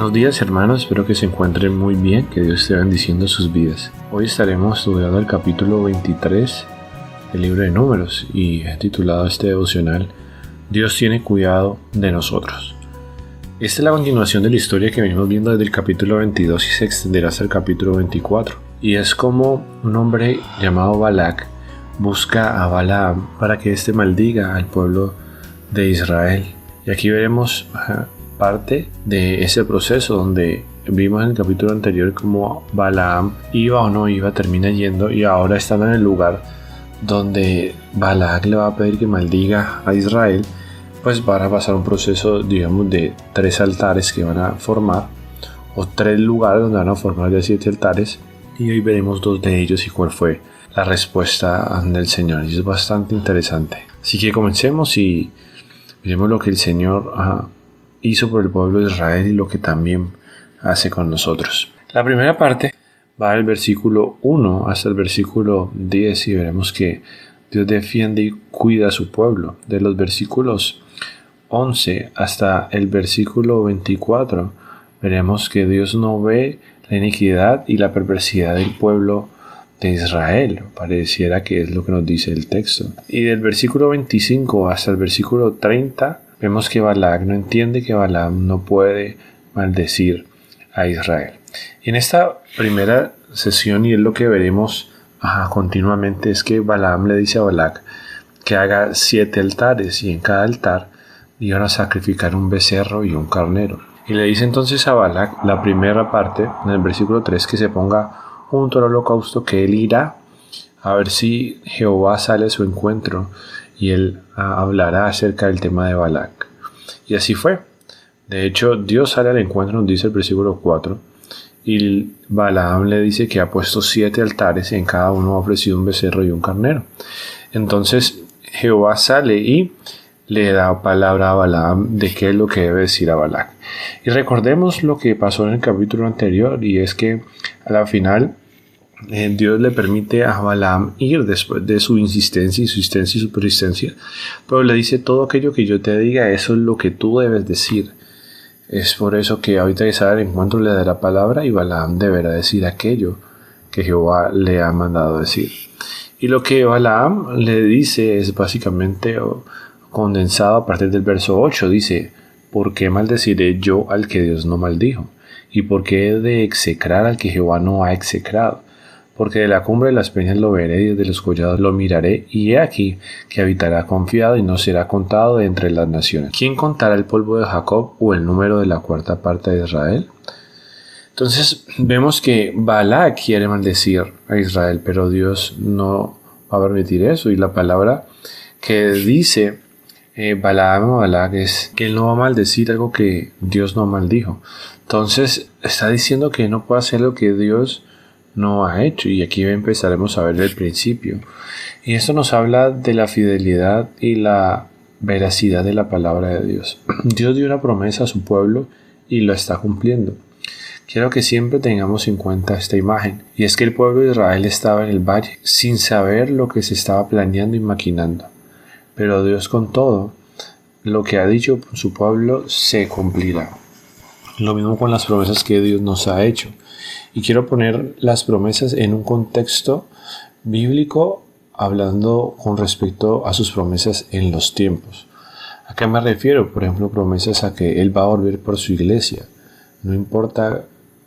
Buenos días hermanos, espero que se encuentren muy bien, que Dios esté bendiciendo sus vidas. Hoy estaremos estudiando el capítulo 23 del libro de Números y he titulado este devocional Dios tiene cuidado de nosotros. Esta es la continuación de la historia que venimos viendo desde el capítulo 22 y se extenderá hasta el capítulo 24. Y es como un hombre llamado Balac busca a Balaam para que éste maldiga al pueblo de Israel. Y aquí veremos parte de ese proceso donde vimos en el capítulo anterior cómo Balaam iba o no iba, termina yendo, y ahora están en el lugar donde Balac le va a pedir que maldiga a Israel. Pues van a pasar un proceso, digamos, de 3 altares que van a formar, o 3 lugares donde van a formar de 7 altares, y hoy veremos 2 de ellos y cuál fue la respuesta del Señor. Y es bastante interesante. Así que comencemos y miremos lo que el Señor hizo por el pueblo de Israel y lo que también hace con nosotros. La primera parte va del versículo 1 hasta el versículo 10 y veremos que Dios defiende y cuida a su pueblo. De los versículos 11 hasta el versículo 24 veremos que Dios no ve la iniquidad y la perversidad del pueblo de Israel. Pareciera que es lo que nos dice el texto. Y del versículo 25 hasta el versículo 30 vemos que Balac no entiende que Balaam no puede maldecir a Israel. Y en esta primera sesión, y es lo que veremos continuamente, es que Balaam le dice a Balac que haga 7 altares y en cada altar iban a sacrificar un becerro y un carnero. Y le dice entonces a Balac, la primera parte, en el versículo 3, que se ponga junto al holocausto, que él irá a ver si Jehová sale a su encuentro y él hablará acerca del tema de Balac. Y así fue. De hecho, Dios sale al encuentro, nos dice el versículo 4, y Balaam le dice que ha puesto 7 altares y en cada uno ha ofrecido un becerro y un carnero. Entonces Jehová sale y le da palabra a Balaam de qué es lo que debe decir a Balac. Y recordemos lo que pasó en el capítulo anterior, y es que a la final Dios le permite a Balaam ir después de su insistencia y su persistencia, pero le dice: todo aquello que yo te diga, eso es lo que tú debes decir. Es por eso que ahorita que sale al encuentro le dará palabra y Balaam deberá decir aquello que Jehová le ha mandado decir. Y lo que Balaam le dice es básicamente condensado a partir del verso 8. Dice: ¿por qué maldeciré yo al que Dios no maldijo? ¿Y por qué he de execrar al que Jehová no ha execrado? Porque de la cumbre de las peñas lo veré y desde los collados lo miraré, y he aquí que habitará confiado y no será contado de entre las naciones. ¿Quién contará el polvo de Jacob o el número de la cuarta parte de Israel? Entonces vemos que Balac quiere maldecir a Israel, pero Dios no va a permitir eso, y la palabra que dice Balaam o Balac es que él no va a maldecir algo que Dios no maldijo. Entonces está diciendo que no puede hacer lo que Dios no ha hecho, y aquí empezaremos a ver el principio. Y esto nos habla de la fidelidad y la veracidad de la palabra de Dios. Dios dio una promesa a su pueblo y lo está cumpliendo. Quiero que siempre tengamos en cuenta esta imagen, y es que el pueblo de Israel estaba en el valle sin saber lo que se estaba planeando y maquinando. Pero Dios, con todo lo que ha dicho por su pueblo, se cumplirá. Lo mismo con las promesas que Dios nos ha hecho. Y quiero poner las promesas en un contexto bíblico, hablando con respecto a sus promesas en los tiempos. ¿A qué me refiero? Por ejemplo, promesas a que Él va a volver por su iglesia. No importa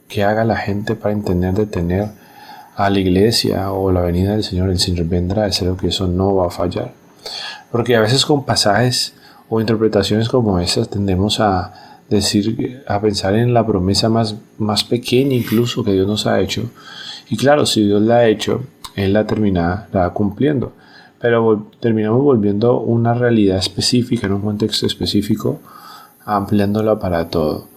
qué haga la gente para intentar detener a la iglesia o la venida del Señor, el Señor vendrá. Es algo que eso no va a fallar. Porque a veces con pasajes o interpretaciones como esas tendemos a pensar en la promesa más pequeña incluso que Dios nos ha hecho. Y claro, si Dios la ha hecho, Él la terminará cumpliendo. Pero terminamos volviendo una realidad específica en un contexto específico, ampliándola para todo.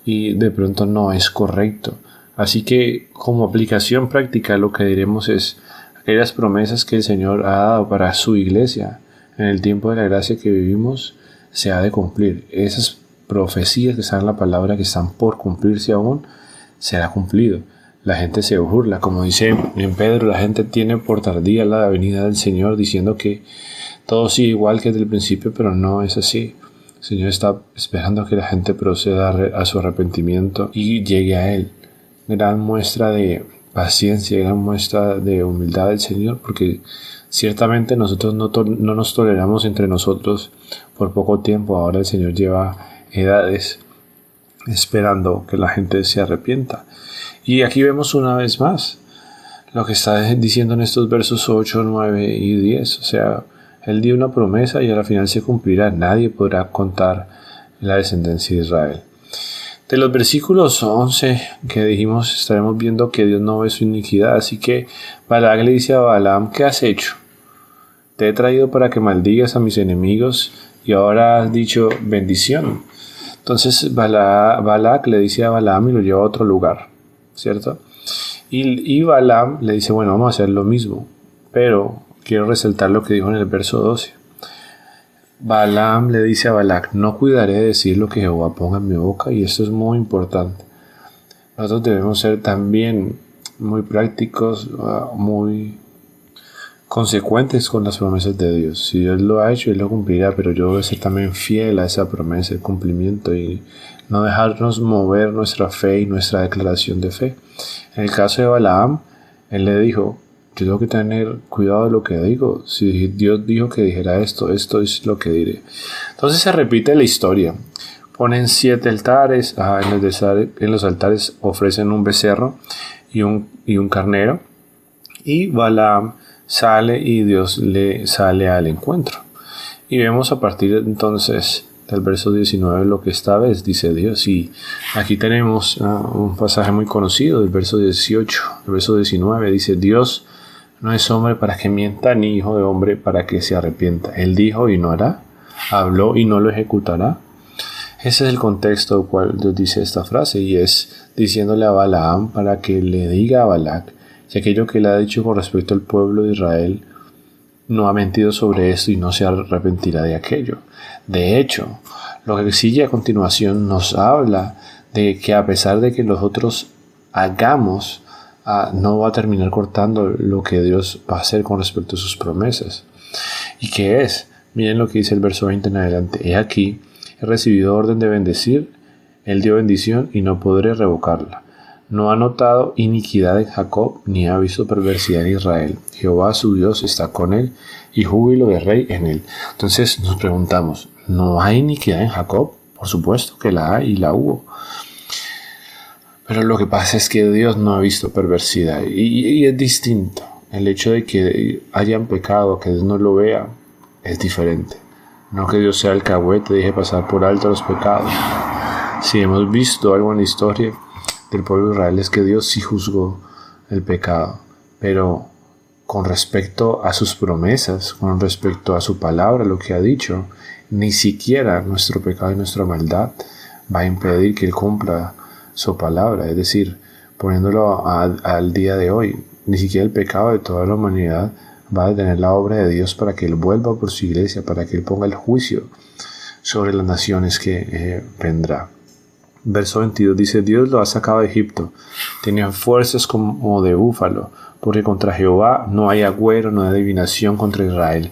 Y de pronto no es correcto. Así que como aplicación práctica lo que diremos es: aquellas promesas que el Señor ha dado para su iglesia en el tiempo de la gracia que vivimos, se ha de cumplir. Esas profecías que están en la palabra, que están por cumplirse aún, será cumplido. La gente se burla, como dice en Pedro, la gente tiene por tardía la venida del Señor, diciendo que todo sigue igual que desde el principio, pero no es así. El Señor está esperando que la gente proceda a su arrepentimiento y llegue a Él. Gran muestra de paciencia, gran muestra de humildad del Señor, porque ciertamente nosotros no nos toleramos entre nosotros por poco tiempo. Ahora el Señor lleva edades esperando que la gente se arrepienta. Y aquí vemos una vez más lo que está diciendo en estos versos 8, 9 y 10. O sea, Él dio una promesa y al final se cumplirá. Nadie podrá contar la descendencia de Israel. De los versículos 11 que dijimos, estaremos viendo que Dios no ve su iniquidad. Así que Balac le dice a Balaam: ¿qué has hecho? Te he traído para que maldigas a mis enemigos y ahora has dicho bendición. Entonces Balac le dice a Balaam y lo lleva a otro lugar, ¿cierto? Y Balaam le dice: bueno, vamos a hacer lo mismo, pero quiero resaltar lo que dijo en el verso 12. Balaam le dice a Balac: no cuidaré de decir lo que Jehová ponga en mi boca. Y esto es muy importante. Nosotros debemos ser también muy prácticos, muy consecuentes con las promesas de Dios. Si Dios lo ha hecho, Él lo cumplirá, pero yo debo ser también fiel a esa promesa, el cumplimiento, y no dejarnos mover nuestra fe y nuestra declaración de fe. En el caso de Balaam, él le dijo: yo tengo que tener cuidado de lo que digo. Si Dios dijo que dijera esto es lo que diré. Entonces se repite la historia. Ponen 7 altares. En los altares ofrecen un becerro y un carnero. Y Balaam sale y Dios le sale al encuentro. Y vemos a partir entonces del verso 19 lo que esta vez dice Dios. Y aquí tenemos un pasaje muy conocido del verso 18. El verso 19 dice: Dios no es hombre para que mienta, ni hijo de hombre para que se arrepienta. Él dijo y no hará, habló y no lo ejecutará. Ese es el contexto al cual Dios dice esta frase, y es diciéndole a Balaam para que le diga a Balac que aquello que él ha dicho con respecto al pueblo de Israel no ha mentido sobre esto y no se arrepentirá de aquello. De hecho, lo que sigue a continuación nos habla de que a pesar de que nosotros hagamos, no va a terminar cortando lo que Dios va a hacer con respecto a sus promesas. ¿Y qué es? Miren lo que dice el verso 20 en adelante. He aquí, he recibido orden de bendecir, Él dio bendición y no podré revocarla. No ha notado iniquidad en Jacob, ni ha visto perversidad en Israel. Jehová su Dios está con él, y júbilo de rey en él. Entonces nos preguntamos, ¿no hay iniquidad en Jacob? Por supuesto que la hay y la hubo. Pero lo que pasa es que Dios no ha visto perversidad, y es distinto. El hecho de que hayan pecado, que Dios no lo vea, es diferente. No que Dios sea alcahuete, deje pasar por alto los pecados. Si hemos visto algo en la historia del pueblo de Israel, es que Dios sí juzgó el pecado, pero con respecto a sus promesas, con respecto a su palabra, lo que ha dicho, ni siquiera nuestro pecado y nuestra maldad va a impedir que Él cumpla su palabra. Es decir, poniéndolo al día de hoy, ni siquiera el pecado de toda la humanidad va a detener la obra de Dios para que Él vuelva por su iglesia, para que Él ponga el juicio sobre las naciones que vendrá. Verso 22 dice: Dios lo ha sacado de Egipto, tenía fuerzas como de búfalo, porque contra Jehová no hay agüero, no hay adivinación contra Israel.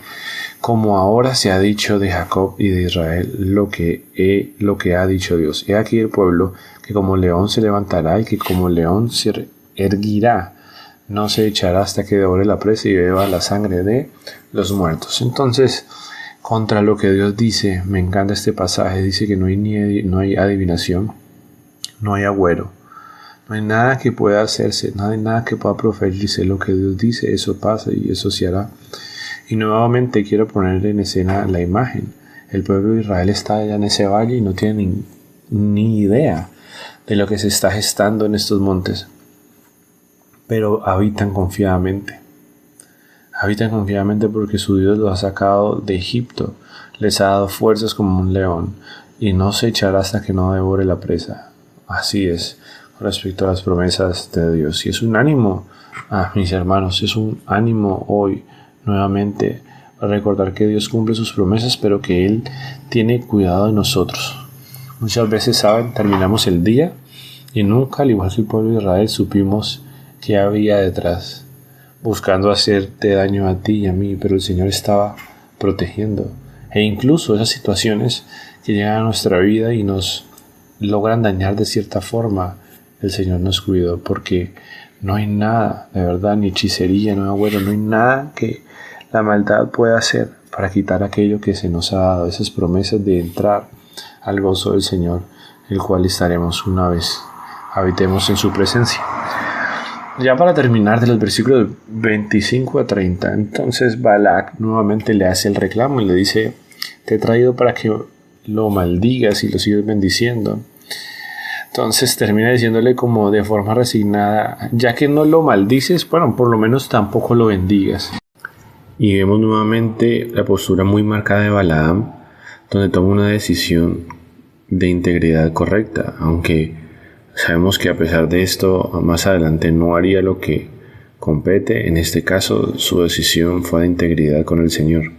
Como ahora se ha dicho de Jacob y de Israel lo que ha dicho Dios. He aquí el pueblo que como león se levantará y que como león se erguirá. No se echará hasta que devore la presa y beba la sangre de los muertos. Entonces, contra lo que Dios dice, me encanta este pasaje, dice que no hay adivinación, no hay agüero, no hay nada que pueda hacerse, no hay nada que pueda proferirse. Lo que Dios dice, eso pasa y eso se hará. Y nuevamente quiero poner en escena la imagen. El pueblo de Israel está allá en ese valle y no tiene ni idea de lo que se está gestando en estos montes, pero habitan confiadamente. Habitan confiadamente porque su Dios los ha sacado de Egipto, les ha dado fuerzas como un león, y no se echará hasta que no devore la presa. Así es con respecto a las promesas de Dios. Y es un ánimo, mis hermanos, es un ánimo hoy nuevamente para recordar que Dios cumple sus promesas, pero que Él tiene cuidado de nosotros. Muchas veces, ¿saben? Terminamos el día y nunca, al igual que el pueblo de Israel, supimos qué había detrás, buscando hacerte daño a ti y a mí, pero el Señor estaba protegiendo. e incluso esas situaciones que llegan a nuestra vida y nos logran dañar de cierta forma, el Señor nos cuidó, porque no hay nada, de verdad, ni hechicería, no hay nada que la maldad pueda hacer para quitar aquello que se nos ha dado, esas promesas de entrar al gozo del Señor, el cual estaremos una vez habitemos en su presencia. Ya para terminar, de los versículos 25 a 30, entonces Balac nuevamente le hace el reclamo y le dice: te he traído para que lo maldigas y lo sigas bendiciendo. Entonces termina diciéndole como de forma resignada: ya que no lo maldices, bueno, por lo menos tampoco lo bendigas. Y vemos nuevamente la postura muy marcada de Balaam, donde toma una decisión de integridad correcta, aunque sabemos que a pesar de esto, más adelante no haría lo que compete. En este caso, su decisión fue de integridad con el Señor.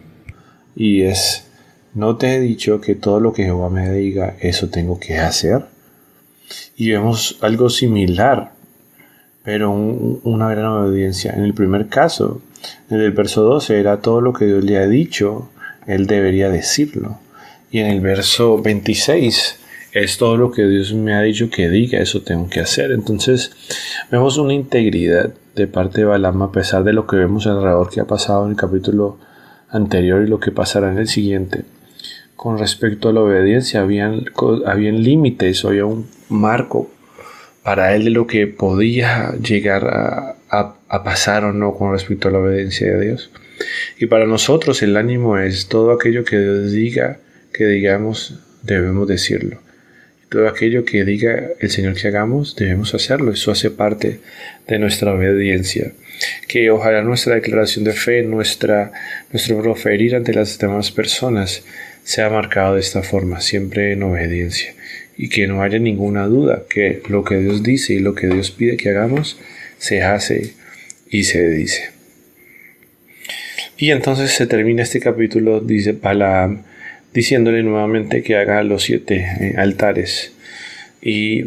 Y es: ¿no te he dicho que todo lo que Jehová me diga, eso tengo que hacer? Y vemos algo similar, pero una gran obediencia. En el primer caso, en el verso 12, era todo lo que Dios le ha dicho, él debería decirlo. Y en el verso 26, es todo lo que Dios me ha dicho que diga, eso tengo que hacer. Entonces vemos una integridad de parte de Balaam, a pesar de lo que vemos alrededor que ha pasado en el capítulo anterior y lo que pasará en el siguiente. Con respecto a la obediencia, habían límites, había un marco para él de lo que podía llegar a pasar o no con respecto a la obediencia de Dios. Y para nosotros el ánimo es: todo aquello que Dios diga, que digamos, debemos decirlo. Todo aquello que diga el Señor que hagamos, debemos hacerlo. Eso hace parte de nuestra obediencia. Que ojalá nuestra declaración de fe, nuestro proferir ante las demás personas, sea marcado de esta forma, siempre en obediencia. Y que no haya ninguna duda que lo que Dios dice y lo que Dios pide que hagamos, se hace y se dice. Y entonces se termina este capítulo, dice Balaam, diciéndole nuevamente que haga los 7 altares y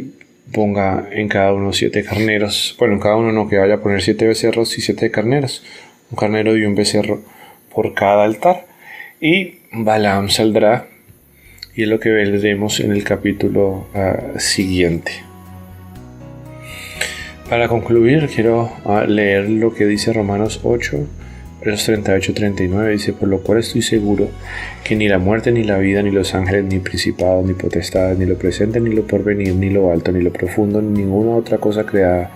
ponga en cada uno 7 carneros. Bueno, en cada uno no, que vaya a poner 7 becerros y 7 carneros. Un carnero y un becerro por cada altar. Y Balaam saldrá, y es lo que veremos en el capítulo siguiente. Para concluir, quiero leer lo que dice Romanos 8, versos 38-39, dice: por lo cual estoy seguro que ni la muerte, ni la vida, ni los ángeles, ni principados, ni potestades, ni lo presente, ni lo porvenir, ni lo alto, ni lo profundo, ni ninguna otra cosa creada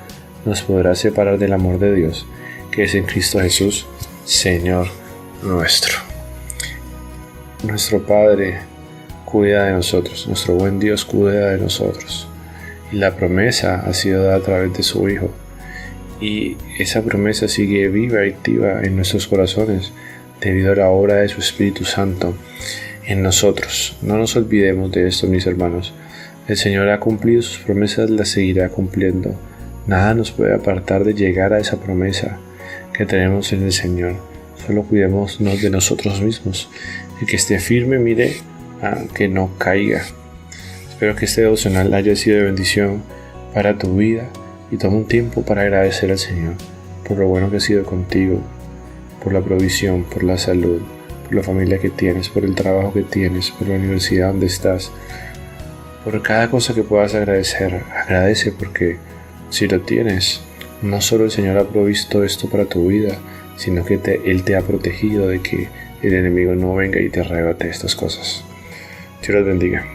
nos podrá separar del amor de Dios, que es en Cristo Jesús, Señor nuestro. Nuestro Padre cuida de nosotros, nuestro buen Dios cuida de nosotros, y la promesa ha sido dada a través de su Hijo. Y esa promesa sigue viva y activa en nuestros corazones debido a la obra de su Espíritu Santo en nosotros. No nos olvidemos de esto, mis hermanos. El Señor ha cumplido sus promesas, las seguirá cumpliendo. Nada nos puede apartar de llegar a esa promesa que tenemos en el Señor. Solo cuidémonos de nosotros mismos. El que esté firme, mire que no caiga. Espero que este devocional haya sido de bendición para tu vida. Y toma un tiempo para agradecer al Señor por lo bueno que ha sido contigo, por la provisión, por la salud, por la familia que tienes, por el trabajo que tienes, por la universidad donde estás. Por cada cosa que puedas agradecer, agradece, porque si lo tienes, no solo el Señor ha provisto esto para tu vida, sino que Él te ha protegido de que el enemigo no venga y te arrebate estas cosas. Dios los bendiga.